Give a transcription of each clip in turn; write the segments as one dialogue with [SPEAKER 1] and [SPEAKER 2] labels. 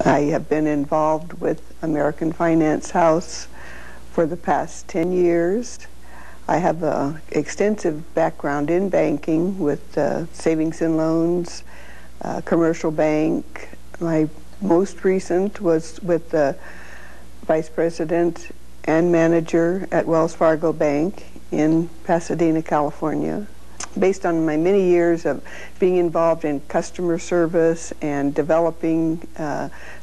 [SPEAKER 1] I have been involved with American Finance House for the past 10 years. I have an extensive background in banking with savings and loans, commercial bank. My most recent was with the Vice President and Manager at Wells Fargo Bank in Pasadena, California. Based on my many years of being involved in customer service and developing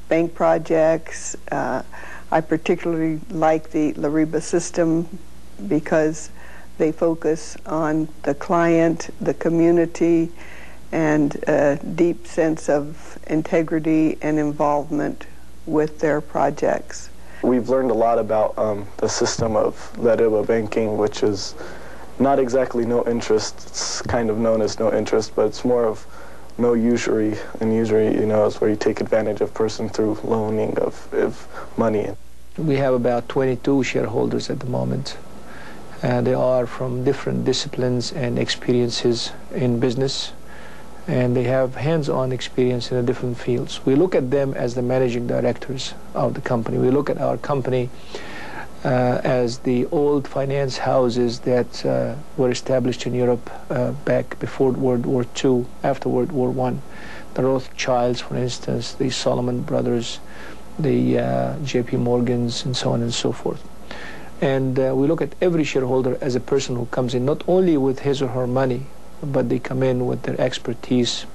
[SPEAKER 1] bank projects, I particularly like the LARIBA system because they focus on the client, the community, and a deep sense of integrity and involvement with their projects.
[SPEAKER 2] We've learned a lot about the system of LARIBA banking, which is not exactly no interest. It's kind of known as no interest, but it's more of no usury. And usury, you know, is where you take advantage of person through loaning of money.
[SPEAKER 3] We have about 22 shareholders at the moment. They are from different disciplines and experiences in business, and they have hands-on experience in the different fields. We look at them as the managing directors of the company. We look at our company as the old finance houses that were established in Europe back before World War II, after World War I. The Rothschilds, for instance, the Solomon Brothers, the J.P. Morgans, and so on and so forth. And we look at every shareholder as a person who comes in not only with his or her money, but they come in with their expertise,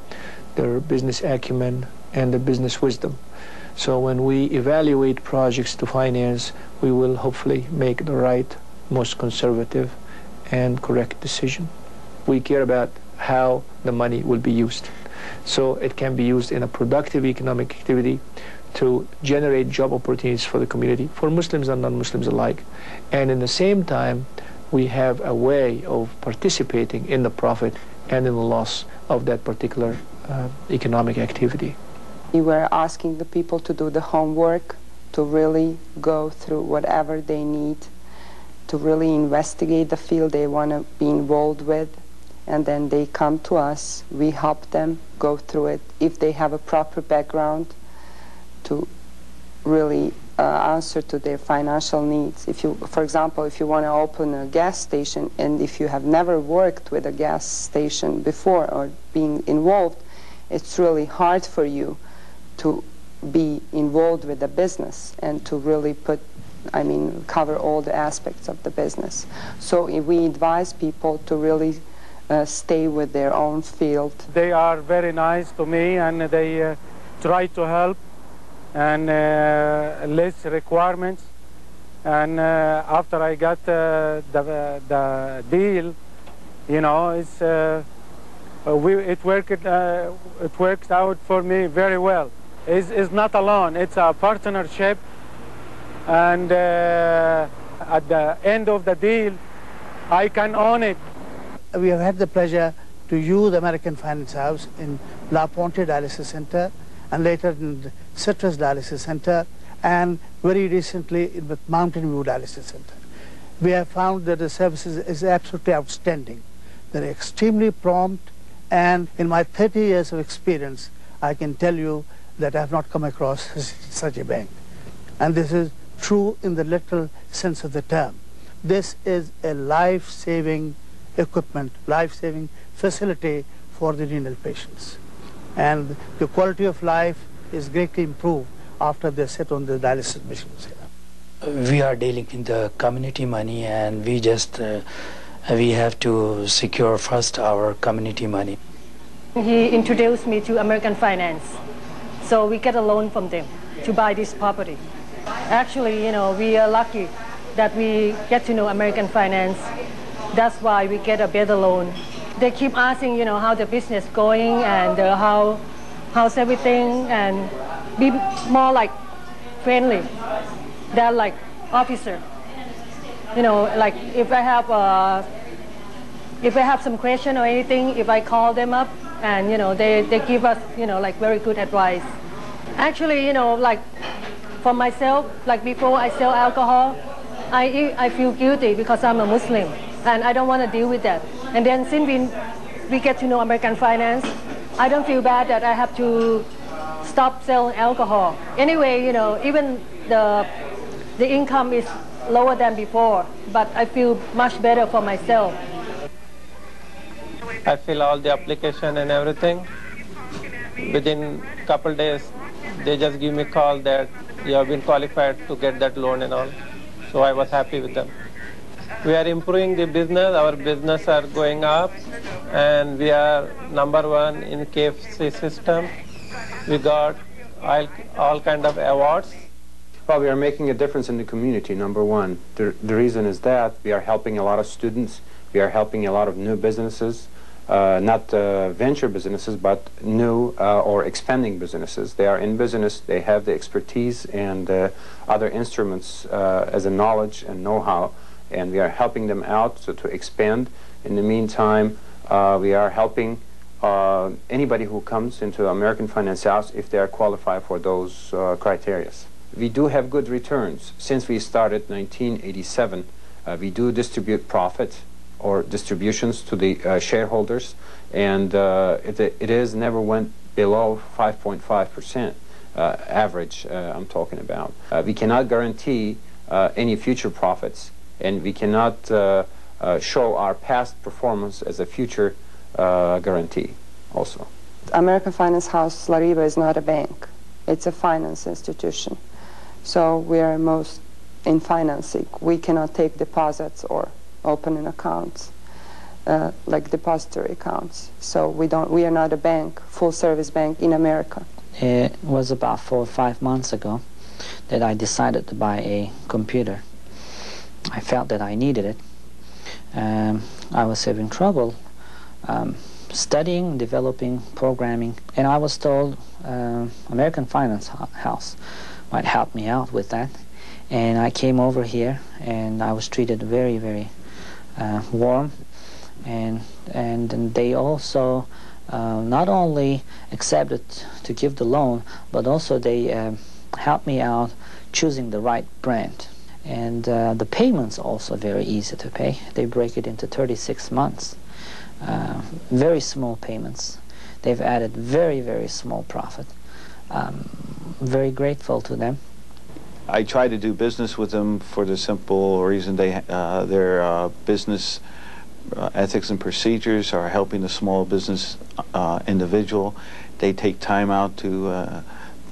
[SPEAKER 3] their business acumen, and their business wisdom. So when we evaluate projects to finance, we will hopefully make the right, most conservative and correct decision. We care about how the money will be used. So it can be used in a productive economic activity to generate job opportunities for the community, for Muslims and non-Muslims alike. And in the same time, we have a way of participating in the profit and in the loss of that particular economic activity.
[SPEAKER 4] We were asking the people to do the homework, to really go through whatever they need, to really investigate the field they want to be involved with, and then they come to us. We help them go through it. If they have a proper background, to really answer to their financial needs. If you, for example, if you want to open a gas station, and if you have never worked with a gas station before or being involved, it's really hard for you to be involved with the business and to really cover all the aspects of the business. So we advise people to really stay with their own field.
[SPEAKER 5] They are very nice to me, and they try to help and less requirements. And after I got the deal, you know, it worked out for me very well. It's not alone, it's a partnership, and at the end of the deal, I can own it.
[SPEAKER 6] We have had the pleasure to use the American Finance House in La Ponte Dialysis Center, and later in the Citrus Dialysis Center, and very recently with Mountain View Dialysis Center. We have found that the services is absolutely outstanding. They're extremely prompt, and in my 30 years of experience, I can tell you that I have not come across such a bank. And this is true in the literal sense of the term. This is a life-saving equipment, life-saving facility for the renal patients. And the quality of life is greatly improved after they sit on the dialysis machines here.
[SPEAKER 7] We are dealing in the community money, and we have to secure first our community money.
[SPEAKER 8] He introduced me to American Finance, so we get a loan from them to buy this property. Actually, you know, we are lucky that we get to know American Finance. That's why we get a better loan. They keep asking, you know, how the business going and how's everything, and be more like friendly. They're like officer. You know, like if I have some question or anything, if I call them up, and you know, they give us, you know, like very good advice. Actually, you know, like for myself, like before I sell alcohol, I feel guilty because I'm a Muslim, and I don't want to deal with that. And then since we get to know American Finance, I don't feel bad that I have to stop selling alcohol. Anyway, you know, even the income is lower than before, but I feel much better for myself.
[SPEAKER 9] I fill all the application and everything. Within a couple days, they just give me a call that you have been qualified to get that loan and all. So I was happy with them. We are improving the business. Our business are going up, and we are #1 in KFC system. We got all kind of awards.
[SPEAKER 10] Well, we are making a difference in the community, #1. The reason is that we are helping a lot of students. We are helping a lot of new businesses, not venture businesses, but new or expanding businesses. They are in business. They have the expertise and other instruments as a knowledge and know-how, and we are helping them out to expand. In the meantime, we are helping anybody who comes into American Finance House if they are qualified for those criteria. We do have good returns. Since we started 1987, we do distribute profit or distributions to the shareholders, and it is never went below 5.5% average, I'm talking about. We cannot guarantee any future profits, and we cannot show our past performance as a future guarantee also.
[SPEAKER 4] American Finance House LARIBA is not a bank. It's a finance institution. So we are most in financing. We cannot take deposits or opening accounts, like depository accounts. So we are not a bank, full-service bank in America.
[SPEAKER 11] It was about 4 or 5 months ago that I decided to buy a computer. I felt that I needed it. I was having trouble studying, developing, programming, and I was told American Finance House might help me out with that. And I came over here, and I was treated very, very warm, and they also not only accepted to give the loan, but also they helped me out choosing the right brand. And the payments also very easy to pay. They break it into 36 months. Very small payments. They've added very, very small profit. Very grateful to them.
[SPEAKER 12] I try to do business with them for the simple reason their business ethics and procedures are helping the small business individual. They take time out to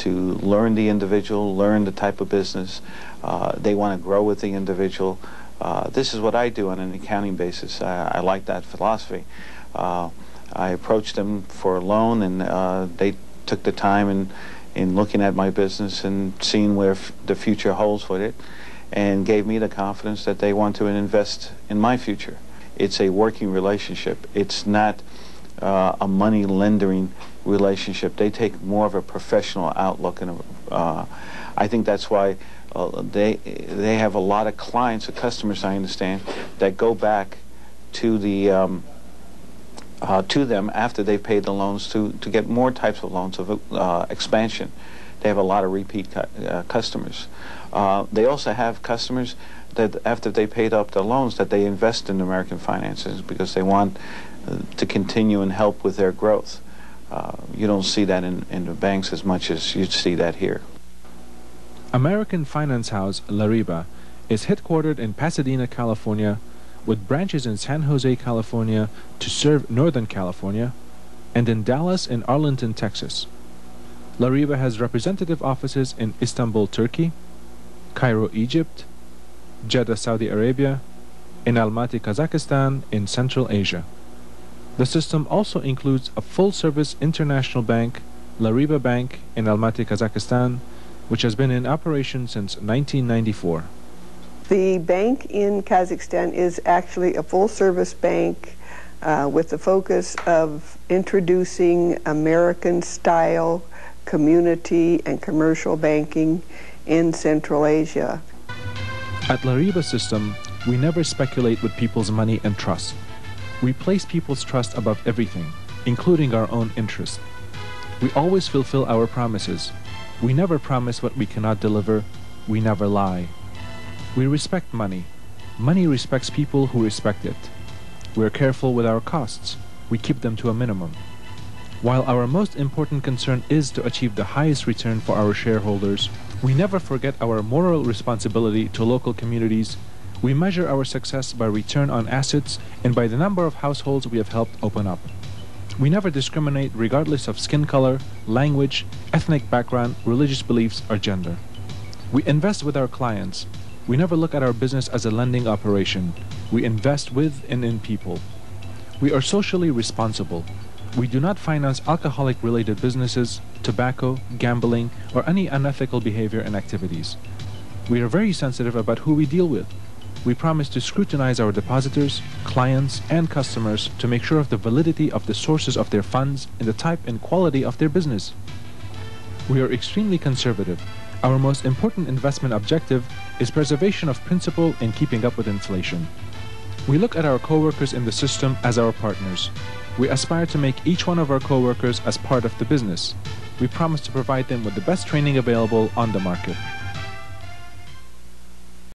[SPEAKER 12] learn the individual, learn the type of business. They want to grow with the individual. This is what I do on an accounting basis. I like that philosophy. I approached them for a loan, and they took the time in looking at my business and seeing where the future holds with it, and gave me the confidence that they want to invest in my future. It's a working relationship. It's not a money lending relationship. They take more of a professional outlook, and I think that's why they have a lot of clients or customers, I understand, that go back to them after they've paid the loans to get more types of loans of expansion. They have a lot of repeat customers. They also have customers that after they paid up their loans that they invest in American finances because they want to continue and help with their growth. You don't see that in the banks as much as you see that here.
[SPEAKER 13] American Finance House LARIBA is headquartered in Pasadena, California, with branches in San Jose, California to serve Northern California, and in Dallas and Arlington, Texas. LARIBA has representative offices in Istanbul, Turkey, Cairo, Egypt, Jeddah, Saudi Arabia, and Almaty, Kazakhstan in Central Asia. The system also includes a full-service international bank, LARIBA Bank in Almaty, Kazakhstan, which has been in operation since 1994.
[SPEAKER 1] The bank in Kazakhstan is actually a full-service bank with the focus of introducing American-style community and commercial banking in Central Asia.
[SPEAKER 13] At LARIBA system, we never speculate with people's money and trust. We place people's trust above everything, including our own interest. We always fulfill our promises. We never promise what we cannot deliver. We never lie. We respect money. Money respects people who respect it. We're careful with our costs. We keep them to a minimum. While our most important concern is to achieve the highest return for our shareholders, we never forget our moral responsibility to local communities. We measure our success by return on assets and by the number of households we have helped open up. We never discriminate regardless of skin color, language, ethnic background, religious beliefs, or gender. We invest with our clients. We never look at our business as a lending operation. We invest with and in people. We are socially responsible. We do not finance alcoholic-related businesses, tobacco, gambling, or any unethical behavior and activities. We are very sensitive about who we deal with. We promise to scrutinize our depositors, clients, and customers to make sure of the validity of the sources of their funds and the type and quality of their business. We are extremely conservative. Our most important investment objective is preservation of principal and keeping up with inflation. We look at our co-workers in the system as our partners. We aspire to make each one of our co-workers as part of the business. We promise to provide them with the best training available on the market.